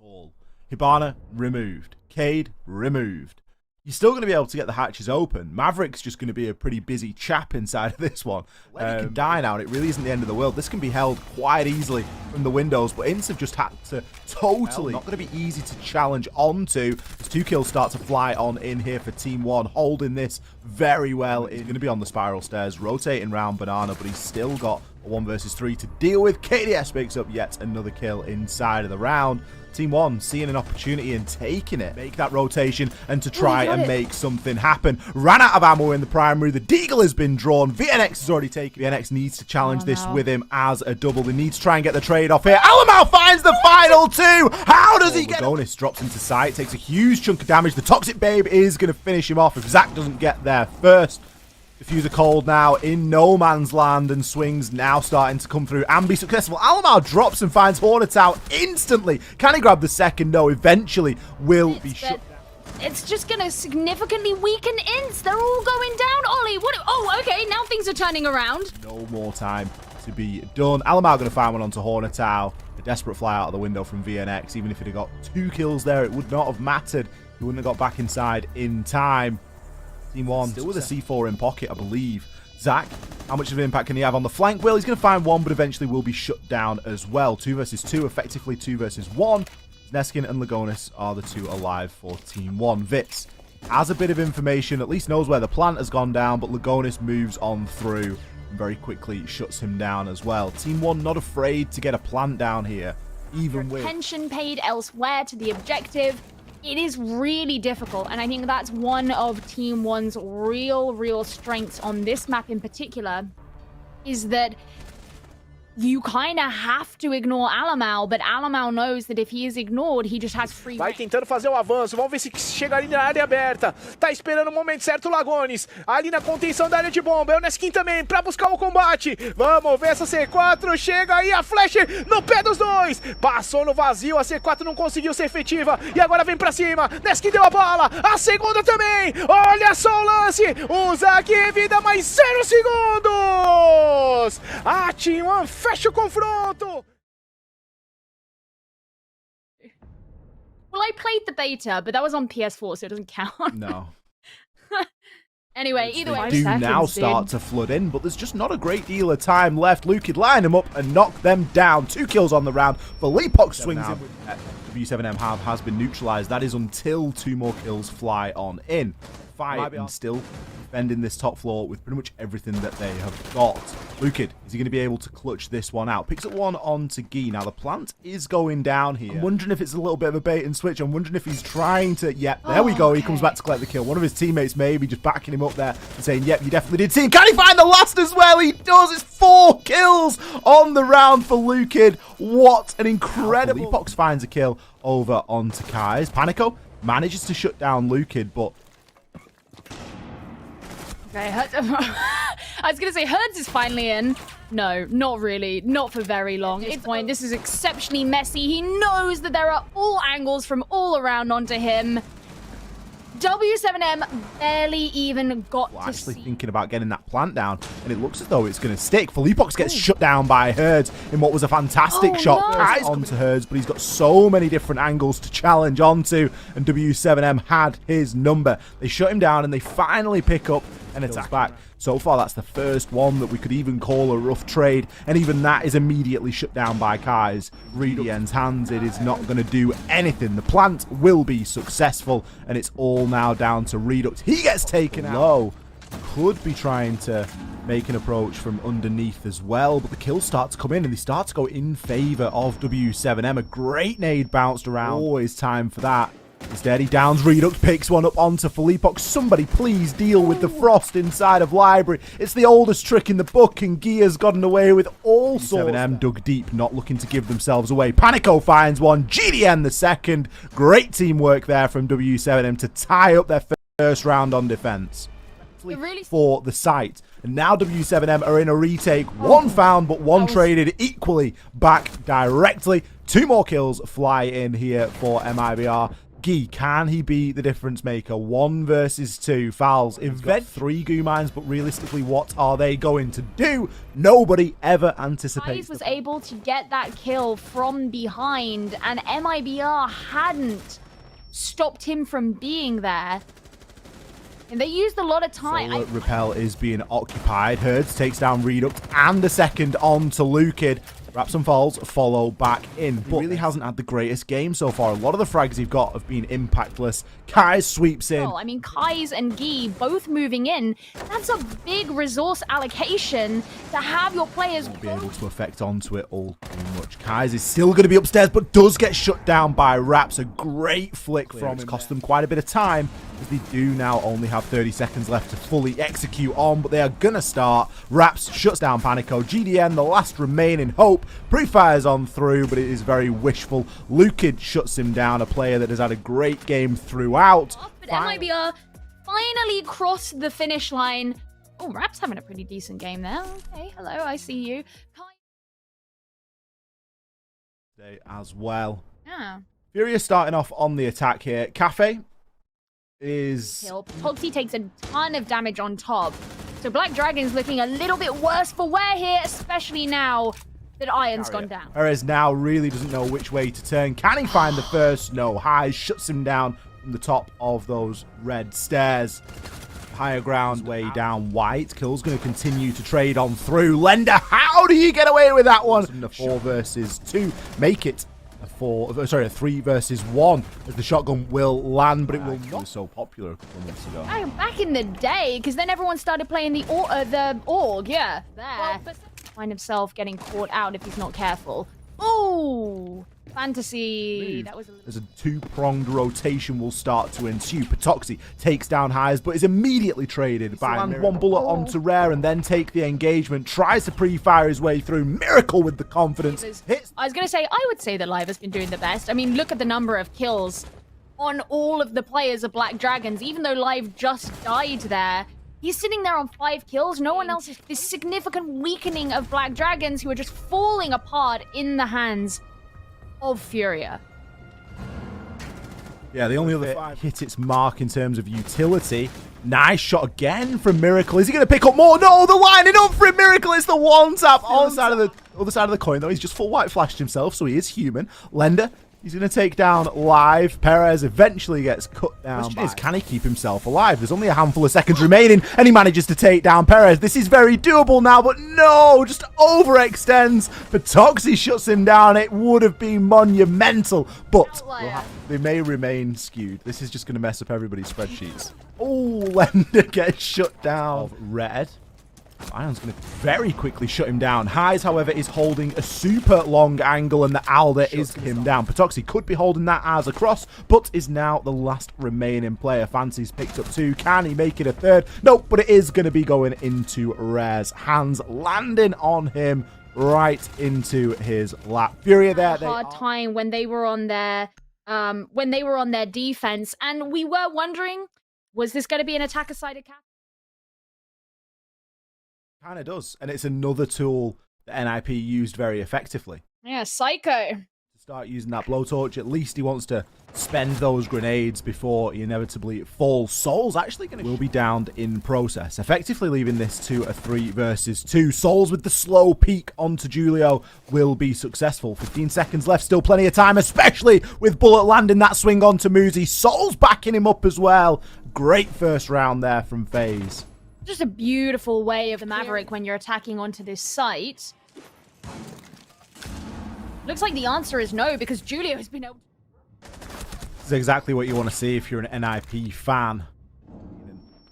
All. Hibana removed. Cade removed. You're still going to be able to get the hatches open. Maverick's just going to be a pretty busy chap inside of this one. He can die now, and it really isn't the end of the world. This can be held quite easily from the windows, but INTZ have just had to totally... Not going to be easy to challenge onto. As 2 kills start to fly on in here for Team 1, holding this very well. He's going to be on the spiral stairs, rotating round Banana, but he's still got a 1 versus 3 to deal with. KDS picks up yet another kill inside of the round. Team 1 seeing an opportunity and taking it. Make that rotation and to try and make something happen. Ran out of ammo in the primary. The Deagle has been drawn. VNX has already taken. VNX needs to challenge this with him as a double. They need to try and get the trade off here. Alem4o finds the final 2. How does he get it? Lagonis drops into sight. Takes a huge chunk of damage. The Toxic Babe is going to finish him off if Zach doesn't get there first. Diffuser cold now in no man's land, and swings now starting to come through and be successful. Alem4o drops and finds Hornet out instantly. Can he grab the second? No, eventually will be shut down. It's just going to significantly weaken INTZ. They're all going down. Ollie, what? Oh, okay, now things are turning around. No more time to be done. Alem4o going to find one onto Hornet out. A desperate fly out of the window from VNX. Even if he'd have got 2 kills there, it would not have mattered. He wouldn't have got back inside in time. Team 1 still with a C4 in pocket, I believe. Zach, how much of an impact can he have on the flank? Well, he's going to find one, but eventually will be shut down as well. 2 versus 2, effectively 2 versus 1. Neskin and Lagonis are the 2 alive for Team 1. Vitz has a bit of information, at least knows where the plant has gone down, but Lagonis moves on through and very quickly shuts him down as well. Team 1 not afraid to get a plant down here, even with attention paid elsewhere to the objective. It is really difficult, and I think that's one of Team 1's real strengths on this map in particular, is that you kind of have to ignore Alem4o, but Alem4o knows that if he is ignored, he just has free Vai tentando fazer o avanço, vamos ver se chega ali na área aberta. Tá esperando o momento certo o Lagonis, ali na contenção da área de bomba. É o Neskin também, pra buscar o combate. Vamos ver essa C4, chega aí a flash no pé dos dois. Passou no vazio, a C4 não conseguiu ser efetiva, e agora vem pra cima. Neskin deu a bala, a segunda também. Olha só o lance, usa aqui vida, mais 0 segundos. A Team 1 fecha o confronto. Well, I played the beta, but that was on PS4, so it doesn't count. no. Anyway, either way, They do now start to flood in, but there's just not a great deal of time left. Luke could line them up and knock them down. 2 kills on the round. Felipox swings in. W7M has been neutralized. That is until 2 more kills fly on in. Fight and still defending this top floor with pretty much everything that they have got. Lukid, is he going to be able to clutch this one out? Picks up one onto Gee. Now, the plant is going down here. I'm wondering if it's a little bit of a bait and switch. I'm wondering if he's trying to... Yep, there we go. He comes back to collect the kill. One of his teammates maybe just backing him up there and saying, yep, you definitely did see him. Can he find the last as well? He does. It's 4 kills on the round for Lukid. What an incredible... Leapox finds a kill over onto Kai's. Panico manages to shut down Lukid, but... Okay, I was going to say, Herds is finally in. No, not really. Not for very long. At this point, this is exceptionally messy. He knows that there are all angles from all around onto him. W7M barely even got to actually thinking about getting that plant down, and it looks as though it's going to stick. Felipox gets shut down by Herds in what was a fantastic shot. Kai's onto Herds, but he's got so many different angles to challenge onto, and W7M had his number. They shut him down, and they finally pick up and attack back. So far, that's the first one that we could even call a rough trade, and even that is immediately shut down by Kai's. Redien's hands, it is not going to do anything. The plant will be successful, and it's all now down to Redux. He gets taken out. Low. Could be trying to make an approach from underneath as well, but the kills start to come in, and they start to go in favor of W7M. A great nade bounced around. Always time for that. Instead, he downs Redux, picks one up onto Felipox. Somebody please deal with the frost inside of Library. It's the oldest trick in the book, and Gear's gotten away with all sorts. W7M dug deep, not looking to give themselves away. Panico finds one. GDN the second. Great teamwork there from W7M to tie up their first round on defense. For the site. And now W7M are in a retake. 1 found, but 1 traded equally back directly. 2 more kills fly in here for MIBR. Gee, can he be the difference maker? 1 versus 2. Fouls. Event 3 goo mines, but realistically, what are they going to do? Nobody ever anticipates. FaZe was able to get that kill from behind, and MIBR hadn't stopped him from being there. And they used a lot of time. Solar Repel is being occupied. Herds takes down Reduct and a second on to Lucid. Raps and Falls follow back in, but really hasn't had the greatest game so far. A lot of the frags he's got have been impactless. Kai sweeps in. I mean, Kai's and Guy both moving in. That's a big resource allocation to have your players Won't be able to affect onto it all too much. Kai's is still going to be upstairs, but does get shut down by Raps. A great flick from him. It's cost them quite a bit of time, as they do now only have 30 seconds left to fully execute on, but they are going to start. Raps shuts down Panico. GDN, the last remaining hope. Pre-fires on through, but it is very wishful. Lucid shuts him down, a player that has had a great game throughout. But MIBR finally crossed the finish line. Oh, Rap's having a pretty decent game there. Okay, hello, I see you. As well. Yeah. Furia starting off on the attack here. Cafe is... Toxie takes a ton of damage on top. So Black Dragon's looking a little bit worse for wear here, especially now that Iron's gone down. Perez now really doesn't know which way to turn. Can he find the first? No. High shuts him down from the top of those red stairs. Higher ground way down. White. Kill's going to continue to trade on through. Lender, how do you get away with that one? A 4 versus 2. Make it a 3 versus 1. As the shotgun will land, but it will not. It was so popular a couple of months ago. Back in the day, because then everyone started playing the org. Yeah, there. Find himself getting caught out if he's not careful. Oh, fantasy. That was There's a 2-pronged rotation will start to ensue. Patoxy takes down Highs, but is immediately traded by land 1 bullet onto Rare and then take the engagement. Tries to pre-fire his way through. Miracle with the confidence. Hits. I was going to say, I would say that Live has been doing the best. I mean, look at the number of kills on all of the players of Black Dragons. Even though Live just died there, he's sitting there on 5 kills. No one else. This significant weakening of Black Dragons who are just falling apart in the hands of Furia. Yeah, the only other 5 hit its mark in terms of utility. Nice shot again from Miracle. Is he going to pick up more? No, they're lining up for him. Miracle is the 1-tap on the other side of the coin, though. He's just full white flashed himself, so he is human. Lender. He's going to take down Live. Perez eventually gets cut down. The question is, can he keep himself alive? There's only a handful of seconds remaining, and he manages to take down Perez. This is very doable now, but no, just overextends. Patoxy shuts him down. It would have been monumental, but they may remain skewed. This is just going to mess up everybody's spreadsheets. Oh, Lender gets shut down. Red. Ion's going to very quickly shut him down. Highs, however, is holding a super long angle, and the Alder is him down. Patoxy could be holding that as a cross, but is now the last remaining player. Fancy's picked up 2. Can he make it a 3rd? Nope, but it is going to be going into Rare's hands, landing on him right into his lap. Furia there. Hard time when they were on their defense, and we were wondering, was this going to be an attacker-sided cap? Kind of does, and it's another tool that NIP used very effectively. Yeah, Psycho. To start using that blowtorch, at least he wants to spend those grenades before he inevitably falls. Soul's actually going to be downed in process, effectively leaving this to a 3 versus 2. Souls with the slow peek onto Julio will be successful. 15 seconds left, still plenty of time, especially with Bullet landing that swing onto Muzi. Soul's backing him up as well. Great first round there from FaZe. Just a beautiful way of the Maverick when you're attacking onto this site. Looks like the answer is no, because Julio has been able... This is exactly what you want to see if you're an NIP fan.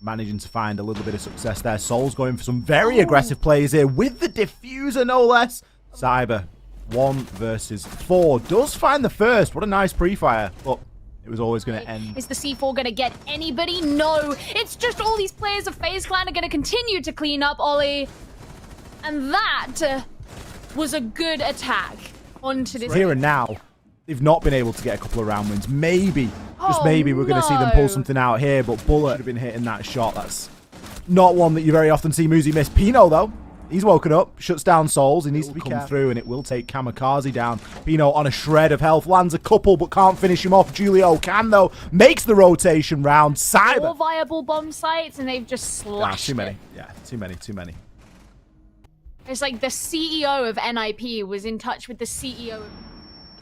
Managing to find a little bit of success there. Soul's going for some very aggressive plays here with the diffuser, no less. Cyber, 1 versus 4. Does find the first. What a nice pre-fire. But it was always going to end. Is the C4 going to get anybody? No. It's just all these players of FaZe Clan are going to continue to clean up, Ollie. And that was a good attack onto this. Here and now, they've not been able to get a couple of round wins. Maybe, just maybe, we're going to see them pull something out here. But Bullet should have been hitting that shot. That's not one that you very often see Muzi miss. Pino, though, He's woken up, shuts down Souls. He needs to come through, and it will take Kamikaze down. Pino on a shred of health, lands a couple, but can't finish him off. Julio can, though. Makes the rotation round. Cyber. 4 viable bomb sites, and they've just slashed too many. it. Yeah, too many. It's like the CEO of NIP was in touch with the CEO of...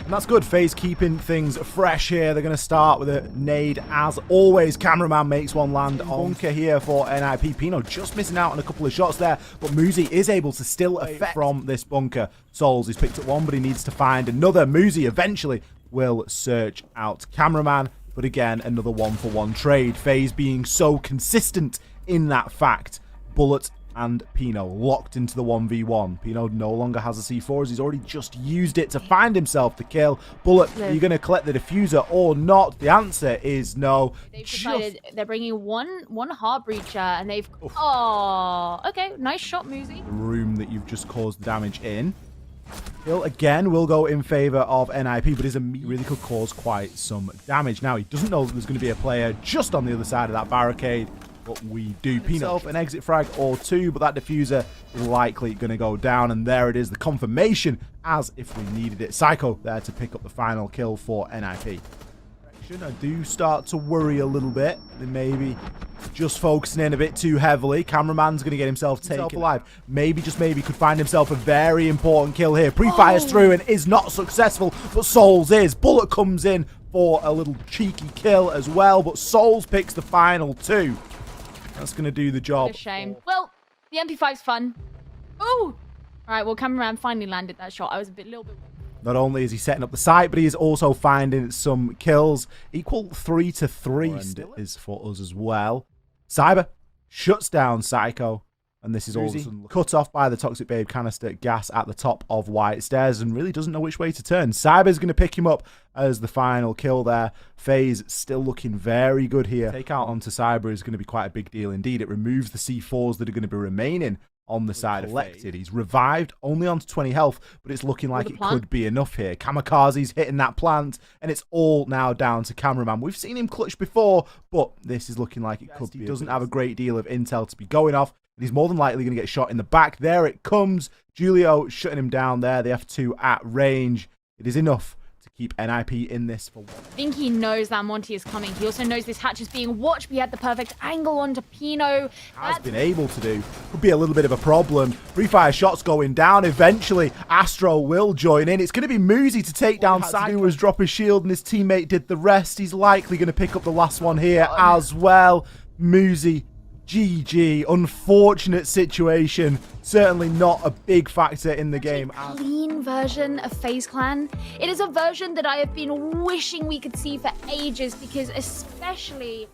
And that's good. FaZe keeping things fresh here. They're going to start with a nade as always. Cameraman makes one land. Bunker here for NIP. Pino just missing out on a couple of shots there, but Muzi is able to still affect from this bunker. Souls, he's picked up one, but he needs to find another. Muzi eventually will search out Cameraman, but again, another 1-for-1 trade. FaZe being so consistent in that fact. Bullet and Pino locked into the 1v1. Pino no longer has a C4 as he's already just used it to find himself the kill. Bullet, are you going to collect the diffuser or not? The answer is no. They've decided they're bringing one heart breacher, and they've... Oh, okay. Nice shot, Muzi. The room that you've just caused the damage in. Kill again will go in favor of NIP, but his immediate really could cause quite some damage. Now, he doesn't know that there's going to be a player just on the other side of that barricade. But we do. Pino an exit frag or two, but that diffuser is likely going to go down. And there it is, the confirmation as if we needed it. Psycho there to pick up the final kill for NIP. I do start to worry a little bit. They maybe just focusing in a bit too heavily. Cameraman's going to get himself taken alive. Maybe, just maybe, could find himself a very important kill here. Pre-fires through and is not successful, but Souls is. Bullet comes in for a little cheeky kill as well, but Souls picks the final 2. That's going to do the job. What a shame. Well, the MP5's fun. Oh! Alright, well, Cameraman finally landed that shot. I was little bit... Not only is he setting up the site, but he is also finding some kills. Equal 3-3 is for us as well. Cyber shuts down Psycho. And this is all cut off by the Toxic Babe canister gas at the top of White Stairs and really doesn't know which way to turn. Cyber's going to pick him up as the final kill there. FaZe still looking very good here. Take out onto Cyber is going to be quite a big deal indeed. It removes the C4s that are going to be remaining on the side of FaZe. He's revived only onto 20 health, but it's looking like it could be enough here. Kamikaze's hitting that plant, and it's all now down to Cameraman. We've seen him clutch before, but this is looking like it could be. He doesn't have a great deal of intel to be going off. He's more than likely going to get shot in the back. There it comes. Julio shutting him down there. The F2 at range. It is enough to keep NIP in this for one. I think he knows that Monty is coming. He also knows this hatch is being watched. We had the perfect angle onto Pino. Has been able to do. Could be a little bit of a problem. Free-fire shots going down. Eventually, Astro will join in. It's going to be Muzi to take down Psycho. He was drop his shield and his teammate did the rest. He's likely going to pick up the last one here as well. Muzi. GG. Unfortunate situation. Certainly not a big factor in the game. A clean version of FaZe Clan. It is a version that I have been wishing we could see for ages, because especially